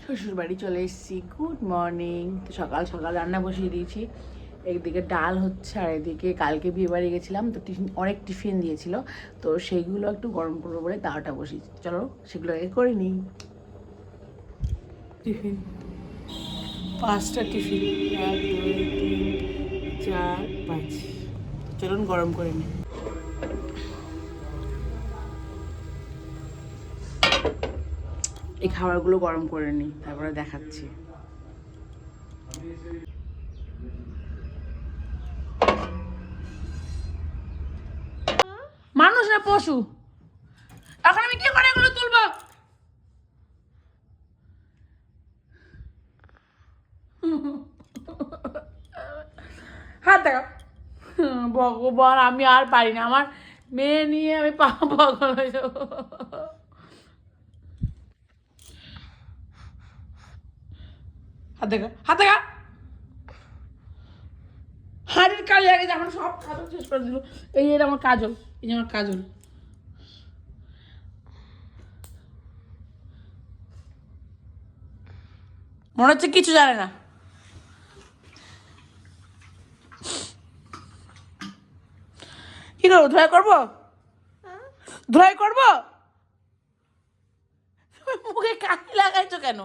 শ্বশুর বাড়ি চলে এসেছি। Good morning. তো সকাল সকাল রান্না বসিয়ে দিয়েছি। একদিকে ডাল হচ্ছে আর এদিকে কালকে বিয়ে বাড়ি গেছিলাম, তো অনেক টিফিন দিয়েছিল, তো সেইগুলো একটু গরম করবো বলে তাওয়াটা বসিয়েছি। চলো সেগুলো আগে করে নিই। টিফিন 5টা টিফিন, 1 2 3 4 5। চলুন গরম করে নিই। এই খাবারগুলো গরম করে নিই, তারপরে দেখাচ্ছি। মানুষ না পশু, এখন আমি কি করে এগুলো তুলবো? হাত দেখা। ভগবান, আমি আর পারি না, আমার মেয়ে নিয়ে আমি পাগল হয়ে যাবো। হাত দেখা, হাত দেখা। হাড়ির কালি আগে আমার সব কাজল শেষ করে দিল। এই যে আমার কাজল, এই যে আমার কাজল। মনে হচ্ছে কিছু জানে না। কি করবো, ধোয়া করবো? ধোয়া করবো? মুখে কালি লাগাইছো কেন?